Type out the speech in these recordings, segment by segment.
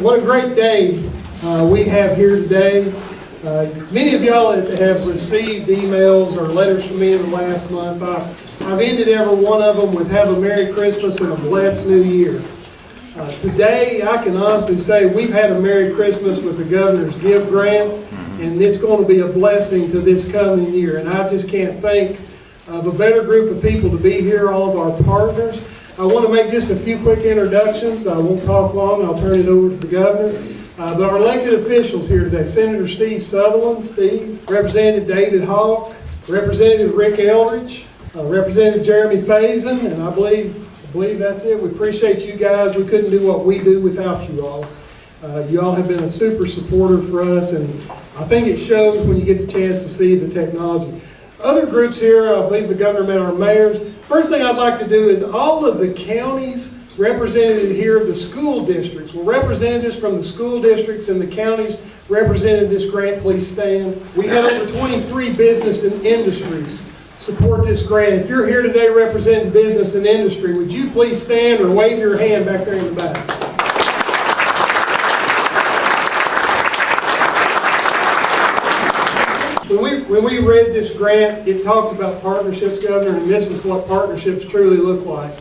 what a great day we have here today. Many of y'all have received emails or letters from me in the last month. I've ended every one of them with have a Merry Christmas and a blessed New Year. Today, I can honestly say we've had a Merry Christmas with the Governor's Give Grant, and it's going to be a blessing to this coming year. And I just can't think of a better group of people to be here, all of our partners. I want to make just a few quick introductions. I won't talk long. I'll turn it over to the Governor. But our elected officials here today, Senator Steve Sutherland, Representative David Hawke, Representative Rick Eldridge, Representative Jeremy Faison, and I believe that's it. We appreciate you guys. We couldn't do what we do without you all. You all have been a super supporter for us, and I think it shows when you get the chance to see the technology. Other groups here, I believe the Governor met our mayors. First thing I'd like to do is all of the counties represented here, the school districts. Well, representatives from the school districts and the counties represented this grant, please stand. We had over 23 business and industries support this grant. If you're here today representing business and industry, would you please stand or wave your hand back there in the back? When we read this grant, it talked about partnerships, Governor, and this is what partnerships truly look like.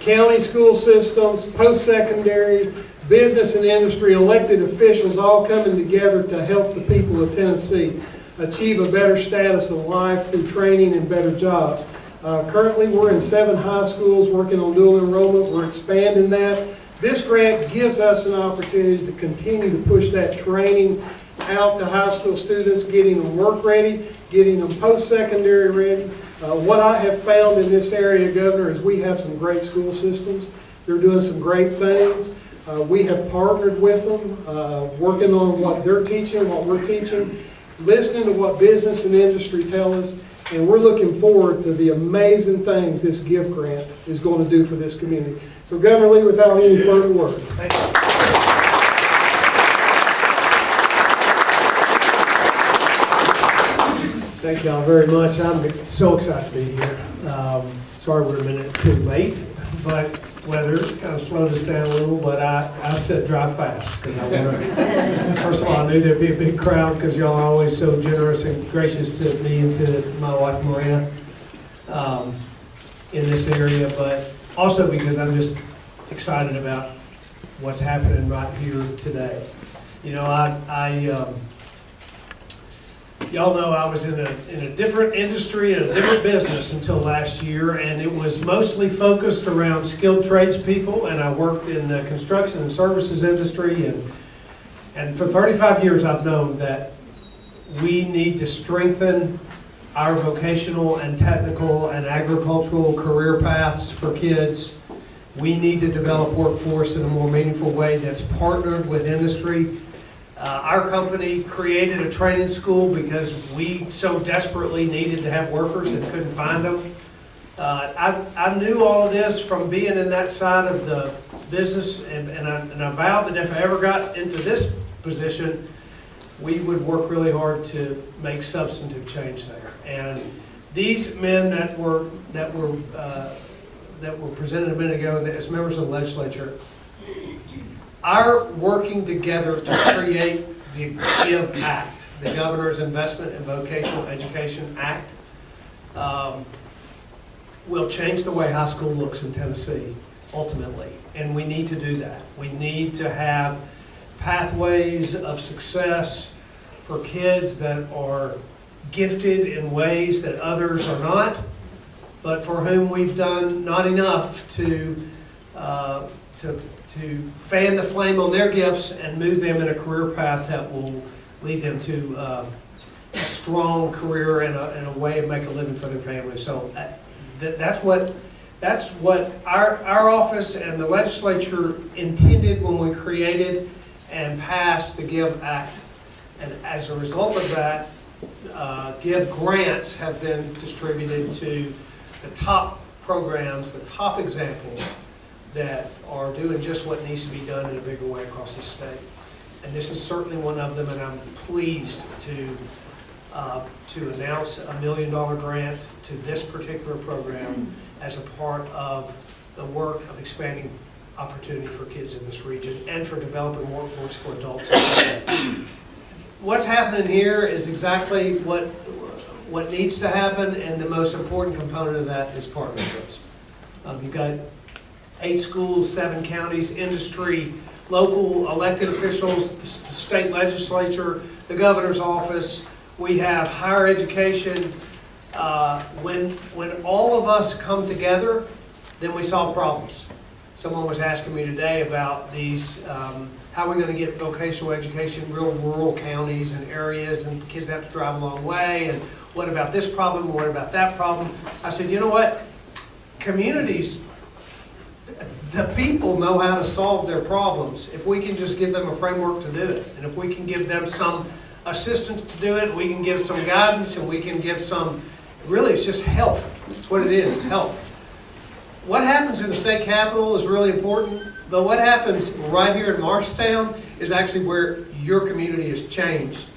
County school systems, post-secondary, business and industry, elected officials all coming together to help the people of Tennessee achieve a better status of life through training and better jobs. Currently, we're in 7 high schools working on dual enrollment. We're expanding that. This grant gives us an opportunity to continue to push that training out to high school students, getting them work ready, getting them post-secondary ready. What I have found in this area, Governor, is we have some great school systems. They're doing some great things. We have partnered with them, working on what they're teaching, what we're teaching, listening to what business and industry tell us, and we're looking forward to the amazing things this gift grant is going to do for this community. So, Governor Lee, without any further word. Thank you. Thank y'all very much. I'm so excited to be here. Sorry we're a minute too late, but weather kind of slowed us down a little, but I said drive fast because I want to. First of all, I knew there'd be a big crowd because y'all are always so generous and gracious to me and to my wife, Maria, in this area, but also because I'm just excited about what's happening right here today. You know, y'all know I was in a different industry, in a different business until last year, and it was mostly focused around skilled tradespeople, and I worked in the construction and services industry, and for 35 years I've known that we need to strengthen our vocational and technical and agricultural career paths for kids. We need to develop workforce in a more meaningful way that's partnered with industry. Our company created a training school because we so desperately needed to have workers and couldn't find them. I knew all of this from being in that side of the business, and I vowed that if I ever got into this position, we would work really hard to make substantive change there. And these men that were presented a minute ago as members of the legislature are working together to create the GIVE Act, the Governor's Investment in Vocational Education Act. Will change the way high school looks in Tennessee, ultimately, and we need to do that. We need to have pathways of success for kids that are gifted in ways that others are not, but for whom we've done not enough to fan the flame on their gifts and move them in a career path that will lead them to a strong career and a way to make a living for their family. So that's what our office and the legislature intended when we created and passed the GIVE Act. And as a result of that, GIVE grants have been distributed to the top programs, the top examples that are doing just what needs to be done in a bigger way across the state. And this is certainly one of them, and I'm pleased to announce a $1 million grant to this particular program as a part of the work of expanding opportunity for kids in this region and for developing workforce for adults. What's happening here is exactly what needs to happen, and the most important component of that is partnerships. You've got 8 schools, 7 counties, industry, local elected officials, the state legislature, the governor's office. We have higher education. When all of us come together, then we solve problems. Someone was asking me today about these, how are we going to get vocational education in real rural counties and areas, and kids have to drive a long way, and what about this problem, what about that problem? I said, you know what? Communities, the people know how to solve their problems if we can just give them a framework to do it. And if we can give them some assistance to do it, we can give some guidance, and we can give some, really it's just help. That's what it is, help. What happens in the state capitol is really important, but what happens right here in Morristown is actually where your community has changed.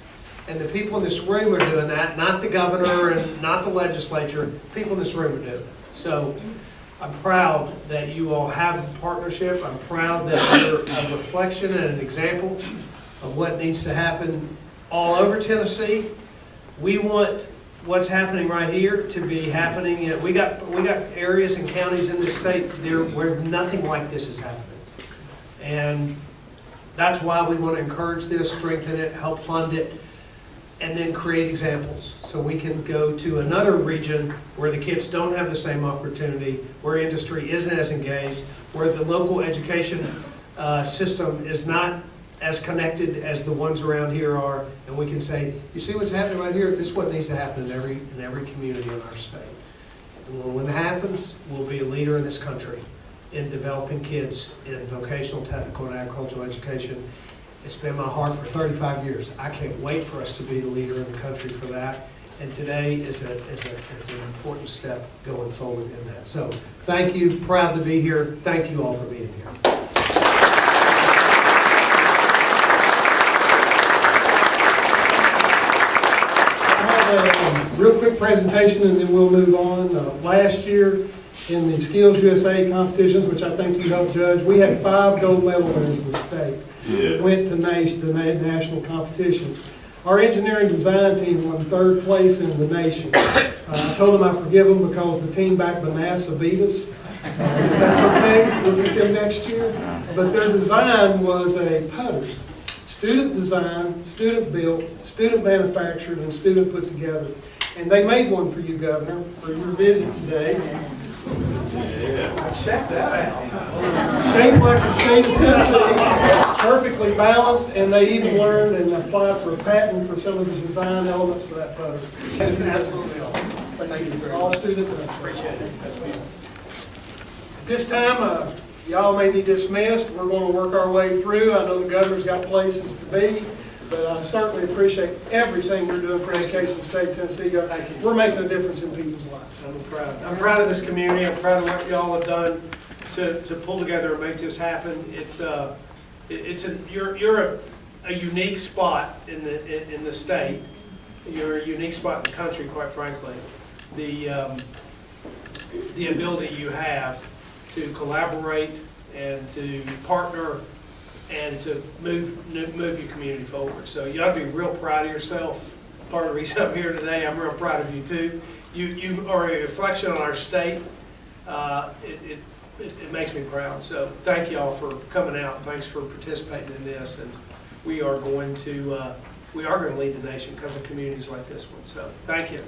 And the people in this room are doing that, not the governor and not the legislature. People in this room are doing it. So I'm proud that you all have the partnership. I'm proud that you're a reflection and an example of what needs to happen all over Tennessee. We want what's happening right here to be happening. We got areas and counties in this state there where nothing like this is happening. And that's why we want to encourage this, strengthen it, help fund it, and then create examples so we can go to another region where the kids don't have the same opportunity, where industry isn't as engaged, where the local education system is not as connected as the ones around here are, and we can say, you see what's happening right here? This is what needs to happen in every community in our state. And when that happens, we'll be a leader in this country in developing kids in vocational, technical, and agricultural education. It's been my heart for 35 years. I can't wait for us to be the leader in the country for that. And today is an important step going forward in that. So thank you, proud to be here. Thank you all for being here. A real quick presentation and then we'll move on. Last year in the Skills USA competitions, which I think you helped judge, we had 5 gold medal winners in the state. Yeah. Went to the national competitions. Our engineering design team won 3rd place in the nation. I told them I forgive them because the team back Manasseh beat us. If that's okay, we'll get them next year. But their design was a putter. Student designed, student built, student manufactured, and student put together. And they made one for you, Governor, for your visit today. Yeah. Check that out. Shaped like the state of Tennessee, perfectly balanced, and they even learned and applied for a patent for some of the design elements for that putter. That is absolutely awesome. Thank you for all students. Appreciate it. At this time, y'all may be dismissed. We're going to work our way through. I know the governor's got places to be, but I certainly appreciate everything you're doing for education in the state of Tennessee. We're making a difference in people's lives. I'm proud. I'm proud of this community. I'm proud of what y'all have done to pull together and make this happen. You're a unique spot in the state. You're a unique spot in the country, quite frankly. The ability you have to collaborate and to partner and to move your community forward. So you ought to be real proud of yourself. Part of the reason I'm here today, I'm real proud of you too. You are a reflection on our state. It makes me proud. So thank you all for coming out. Thanks for participating in this. And we are going to lead the nation because of communities like this one. So thank you.